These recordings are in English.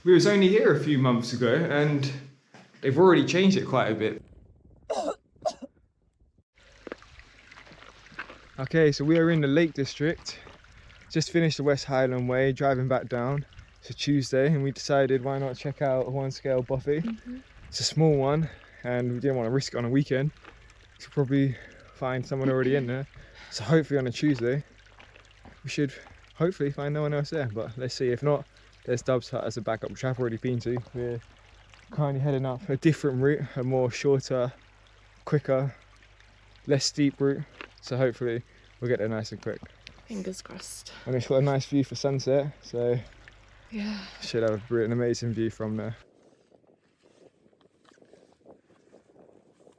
We was only here a few months ago and they've already changed it quite a bit. Okay, so we are in the Lake District. Just finished the West Highland Way, driving back down. It's a Tuesday and we decided why not check out a one scale Bothy. It's a small one and we didn't want to risk it on a weekend. So probably find someone already in there. So hopefully on a Tuesday, we should hopefully find no one else there. But let's see, if not, there's Dub's Hut as a backup, which I've already been to. We're currently heading up a different route, a more shorter, quicker, less steep route. So hopefully we'll get there nice and quick. Fingers crossed. And it's got a nice view for sunset, so yeah, should have an amazing view from there.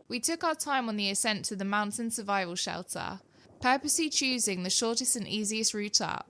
We took our time on the ascent to the mountain survival shelter, purposely choosing the shortest and easiest route up.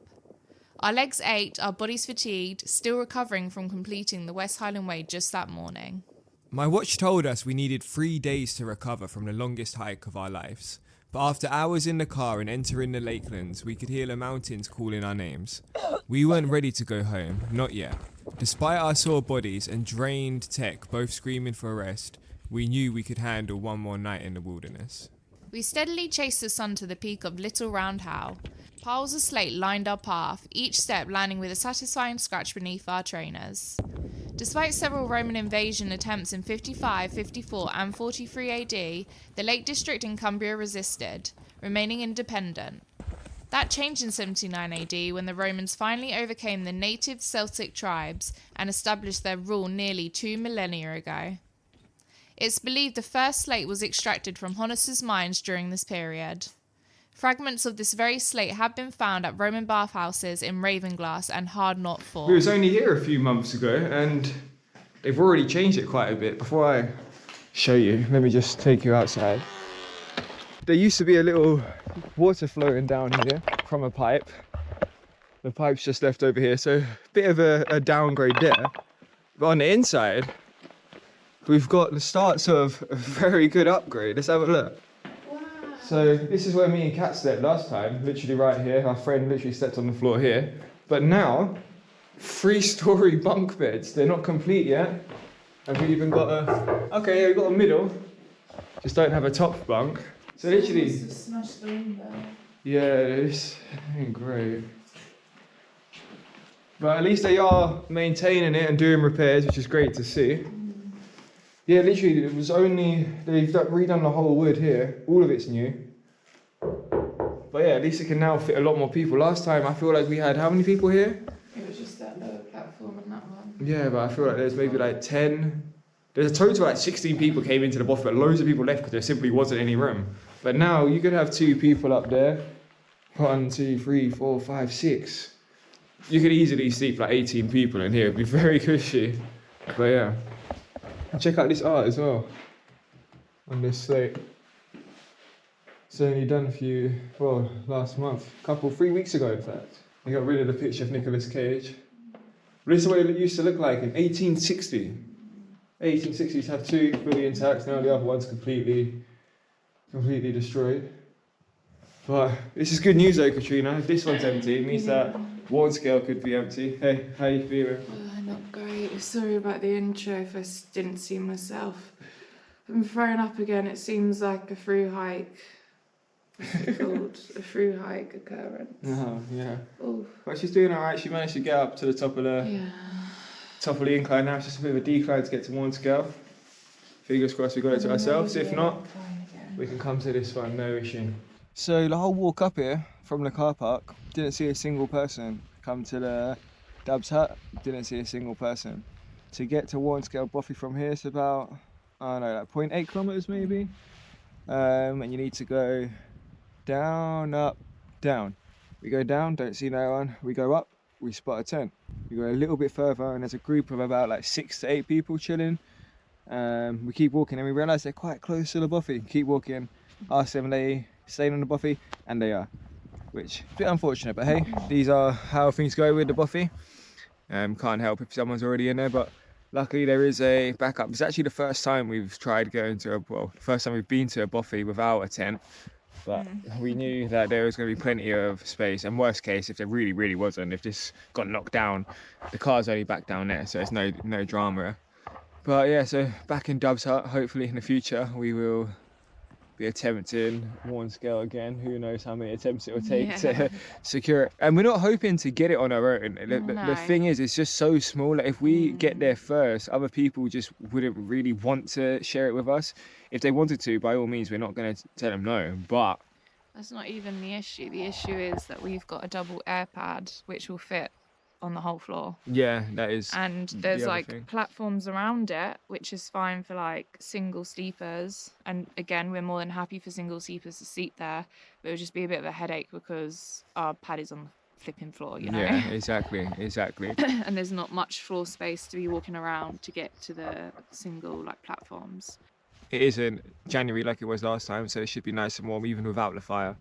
Our legs ached, our bodies fatigued, still recovering from completing the West Highland Way just that morning. My watch told us we needed 3 days to recover from the longest hike of our lives. But after hours in the car and entering the lakelands, we could hear the mountains calling our names. We weren't ready to go home, not yet. Despite our sore bodies and drained tech both screaming for rest, we knew we could handle one more night in the wilderness. We steadily chased the sun to the peak of Little Round How. Piles of slate lined our path, each step landing with a satisfying scratch beneath our trainers. Despite several Roman invasion attempts in 55, 54 and 43 AD, the Lake District in Cumbria resisted, remaining independent. That changed in 79 AD when the Romans finally overcame the native Celtic tribes and established their rule nearly 2 millennia ago. It's believed the first slate was extracted from Honister's mines during this period. Fragments of this very slate have been found at Roman bathhouses in Ravenglass and Hard Knot Fort. We was only here a few months ago and they've already changed it quite a bit. Before I show you, let me just take you outside. There used to be a little water flowing down here from a pipe. The pipe's just left over here, so a bit of a downgrade there. But on the inside, we've got the starts of a very good upgrade. Let's have a look. Wow. So this is where me and Kat slept last time, literally right here. Our friend literally slept on the floor here. But now, 3-story bunk beds. They're not complete yet. And we even got okay, we've got a middle. Just don't have a top bunk. So literally, Smashed the window. yeah, this ain't great. But at least they are maintaining it and doing repairs, which is great to see. Yeah, literally, it was only, they've redone the whole wood here. All of it's new. But yeah, at least it can now fit a lot more people. Last time, I feel like we had how many people here? It was just that lower platform and that one. Yeah, but I feel like there's maybe like 10. There's a total of like 16 people came into the Bothy, but loads of people left because there simply wasn't any room. But now you could have 2 people up there. 1, 2, 3, 4, 5, 6. You could easily sleep like 18 people in here. It'd be very cushy. But yeah. And check out this art as well. On this slate. It's only done a few, well, last month. 3 weeks ago in fact. They got rid of the picture of Nicolas Cage. But this is what it used to look like in 1860. 1860s have 2 fully intact, now the other one's completely destroyed. But this is good news though, Katrina. If this one's empty, it means that one scale could be empty. Hey, how you feeling? Not great. Sorry about the intro if I didn't see myself. I'm thrown up again. It seems like a through hike. What's it called? A through hike occurrence. Oh, yeah. Oof. But she's doing alright. She managed to get up to the top of the incline. Now it's just a bit of a decline to get to one scale. Fingers crossed we got it to ourselves. If not, we can come to this one, no issue. So the whole walk up here from the car park, didn't see a single person. Come to the Dub's Hut, didn't see a single person. To get to one scale Bothy from here, it's about, I don't know, like 0.8 kilometers maybe. And you need to go down, up, down. We go down, don't see no one. We go up, we spot a tent. We go a little bit further and there's a group of about like 6 to 8 people chilling. We keep walking and we realise they're quite close to the Bothy. Keep walking, ask them they staying on the Bothy, and they are. Which is a bit unfortunate, but hey, these are how things go with the Bothy. Can't help if someone's already in there, but luckily there is a backup. It's actually the first time we've tried going to the first time we've been to a Bothy without a tent. But we knew that there was going to be plenty of space, and worst case, if there really, really wasn't, if this got knocked down, the car's only back down there, so it's no drama. But yeah, so back in Dub's hut, hopefully in the future we will be attempting one scale again. Who knows how many attempts it will take to secure it. And we're not hoping to get it on our own. The thing is, it's just so small. Like, if we get there first, other people just wouldn't really want to share it with us. If they wanted to, by all means, we're not going to tell them no. But that's not even the issue. The issue is that we've got a double air pad which will fit on the whole floor. Yeah, that is. And there's like platforms around it, which is fine for like single sleepers. And again, we're more than happy for single sleepers to sleep there. But it would just be a bit of a headache because our pad is on the flipping floor, you know? Yeah, exactly. And there's not much floor space to be walking around to get to the single like platforms. It isn't January like it was last time, so it should be nice and warm even without the fire.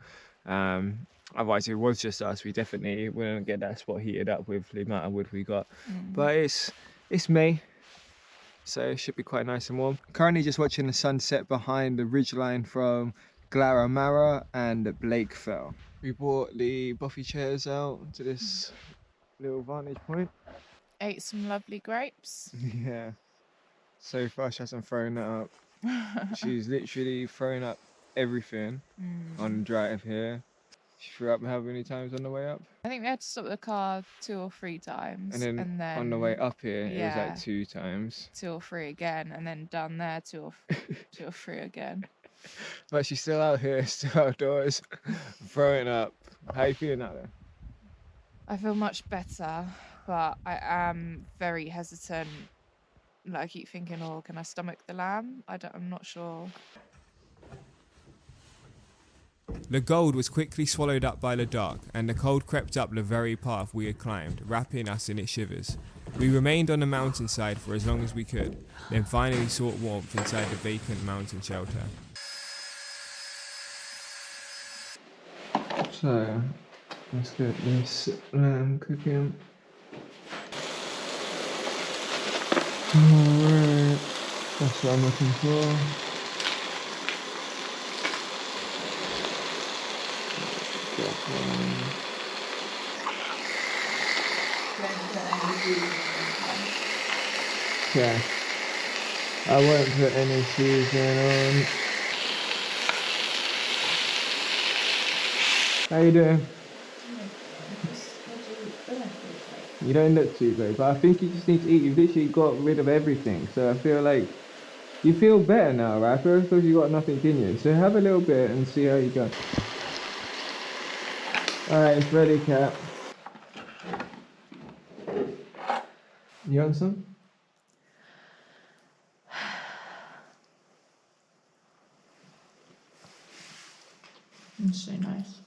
Otherwise, if it was just us, we definitely wouldn't get that spot heated up with the amount of wood we got. But it's May, so it should be quite nice and warm. Currently just watching the sunset behind the ridgeline from Glaramara and Blakefell. We brought the Bothy chairs out to this little vantage point. Ate some lovely grapes. Yeah. So far she hasn't thrown that up. She's literally thrown up everything on the drive here. She threw up how many times on the way up? I think we had to stop the car 2 or 3 times. And then on the way up here, it was like 2 times. 2 or 3 again, and then down there 2 or 3 again. But she's still out here, still outdoors, throwing up. How are you feeling out there? I feel much better, but I am very hesitant. Like, I keep thinking, oh, can I stomach the lamb? I'm not sure. The gold was quickly swallowed up by the dark, and the cold crept up the very path we had climbed, wrapping us in its shivers. We remained on the mountainside for as long as we could, then finally sought warmth inside the vacant mountain shelter. So, let's get this lamb cooking. Alright, that's what I'm looking for. Okay, I won't put any seasoning on. How you doing? You don't look too good, but I think you just need to eat. You've literally got rid of everything, so I feel like you feel better now, right? I feel like you got nothing in you, so have a little bit and see how you go. Alright, it's ready, Cat. You want some? It's so nice.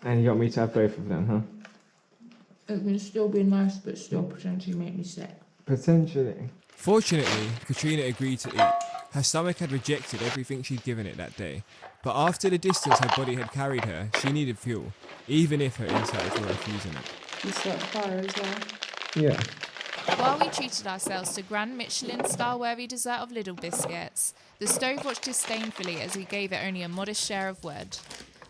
And you got me to have both of them, huh? It can still be nice, but still potentially make me sick. Potentially. Fortunately, Katrina agreed to eat. Her stomach had rejected everything she'd given it that day, but after the distance her body had carried her, she needed fuel, even if her insides were refusing it. You start fire as well. Yeah. While we treated ourselves to grand Michelin-star worthy dessert of little biscuits, the stove watched disdainfully as we gave it only a modest share of wood.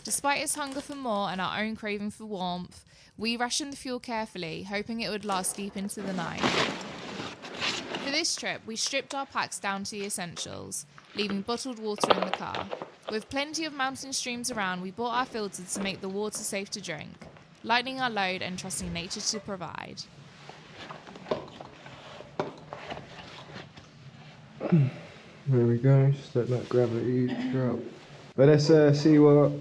Despite its hunger for more and our own craving for warmth, we rationed the fuel carefully, hoping it would last deep into the night. For this trip, we stripped our packs down to the essentials, leaving bottled water in the car. With plenty of mountain streams around, we bought our filters to make the water safe to drink, lightening our load and trusting nature to provide. There we go, just let that gravity drop. But let's see what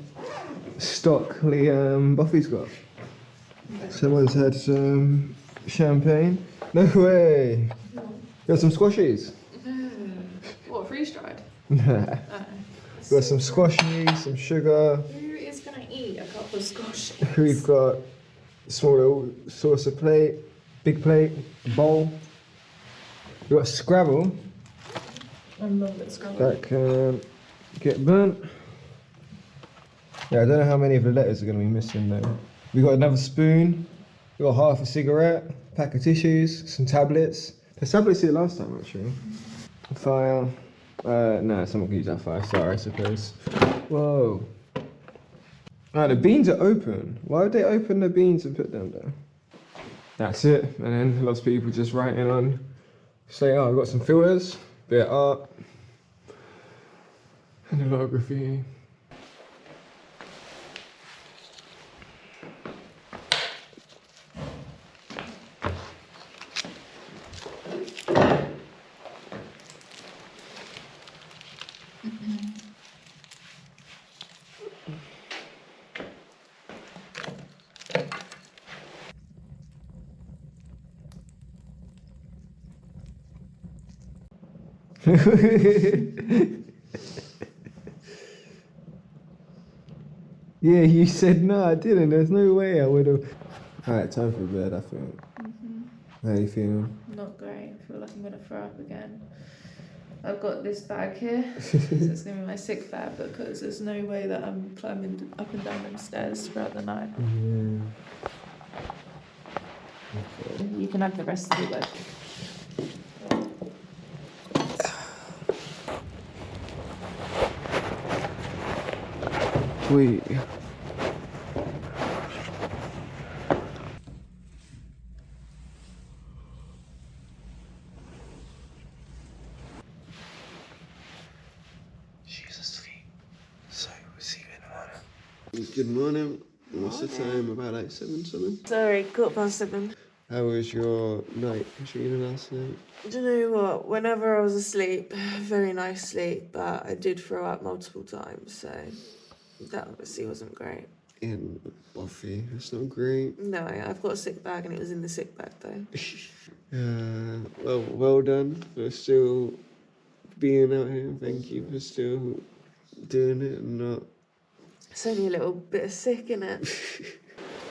stock Liam Bothy's got. Someone's had some champagne. No way! Got some squashies? What, freeze dried? Nah. Got some squashies, some sugar. Who is going to eat a couple of squashies? We've got a small little saucer plate, big plate, bowl. We've got Scrabble. I love it, Scrabble. That can get burnt. Yeah, I don't know how many of the letters are going to be missing though. We got another spoon. We got half a cigarette, pack of tissues, some tablets. There's tablets here last time actually. Fire, No, someone can use that 5-star, I suppose. Whoa. The beans are open. Why would they open the beans and put them there? That's it. And then lots of people just writing on, say, oh, I've got some filters, bit of art, and a lot of graffiti. Yeah, you said no, I didn't. There's no way I would have. Alright, time for bed, I think. How are you feeling? Not great. I feel like I'm going to throw up again. I've got this bag here, so it's going to be my sick bag because there's no way that I'm climbing up and down them stairs throughout the night. Yeah. Okay. You can have the rest of the bed. Sweet. She's asleep. So we'll see you in the morning. Good morning. What's the time? About like 7 something? Sorry, 7:15. How was your night, Katrina, last night? Do you know what? Whenever I was asleep, very nice sleep, but I did throw up multiple times, so that obviously wasn't great. In Bothy. That's not great. No, I've got a sick bag and it was in the sick bag though. Well done for still being out here. Thank you for still doing it and not. It's only a little bit of sick, innit?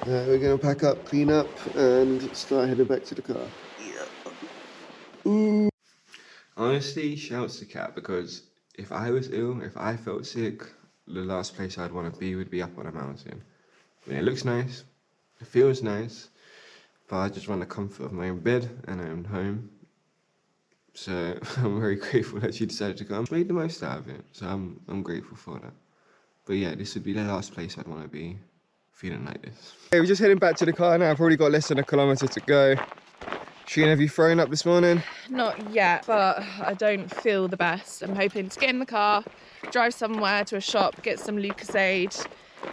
We're going to pack up, clean up, and start heading back to the car. Yeah. Ooh. Honestly, shouts to Kat, because if I was ill, if I felt sick, the last place I'd want to be would be up on a mountain. I mean, it looks nice, it feels nice, but I just want the comfort of my own bed and my own home. So I'm very grateful that she decided to come. Made the most out of it, so I'm grateful for that. But yeah, this would be the last place I'd want to be feeling like this. Okay, we're just heading back to the car now. I've probably got less than a kilometre to go. Sheen, have you thrown up this morning? Not yet, but I don't feel the best. I'm hoping to get in the car, drive somewhere to a shop, get some Lucozade,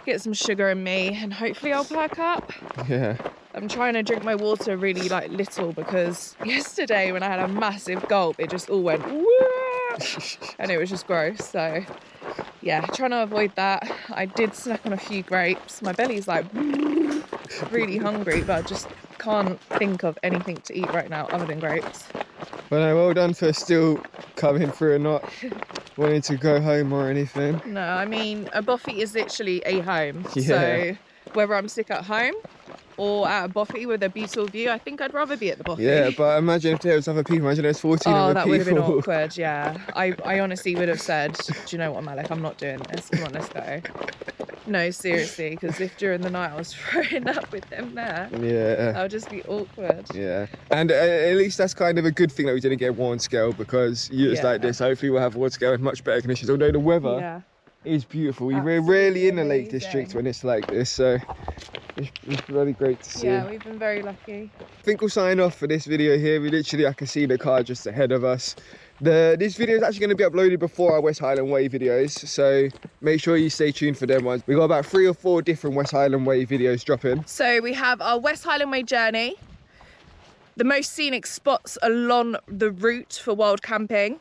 get some sugar in me, and hopefully I'll perk up. Yeah. I'm trying to drink my water really little because yesterday when I had a massive gulp, it just all went and it was just gross. So yeah, trying to avoid that. I did snack on a few grapes. My belly's really hungry, but I just can't think of anything to eat right now other than grapes. Well, no, well done for still coming through and not wanting to go home or anything. No, I mean, a Bothy is literally a home. Yeah. So whether I'm sick at home or at a Bothy with a beautiful view, I think I'd rather be at the Bothy. Yeah, but imagine if there was other people. Imagine there's 14 other people. Oh, that would have been awkward, yeah. I honestly would have said, do you know what, Malik, I'm not doing this. Come on, let's go. No, seriously, because if during the night I was throwing up with them there, yeah, that would just be awkward. Yeah, and at least that's kind of a good thing that we didn't get warn scale, because years like this, hopefully we'll have warn scale and much better conditions. Although the weather is beautiful. We're rarely in the Lake District when it's like this, so it's really great to see. Yeah, we've been very lucky. I think we'll sign off for this video here. I can see the car just ahead of us. This video is actually going to be uploaded before our West Highland Way videos, so make sure you stay tuned for them ones. We've got about 3 or 4 different West Highland Way videos dropping. So we have our West Highland Way journey, the most scenic spots along the route for wild camping,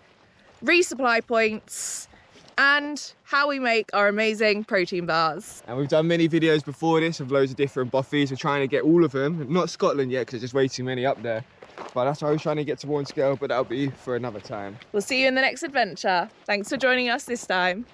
resupply points, and how we make our amazing protein bars. And we've done many videos before this of loads of different Bothies. We're trying to get all of them. Not Scotland yet, because there's just way too many up there. But that's why I was trying to get to warn scale, but that'll be for another time. We'll see you in the next adventure. Thanks for joining us this time.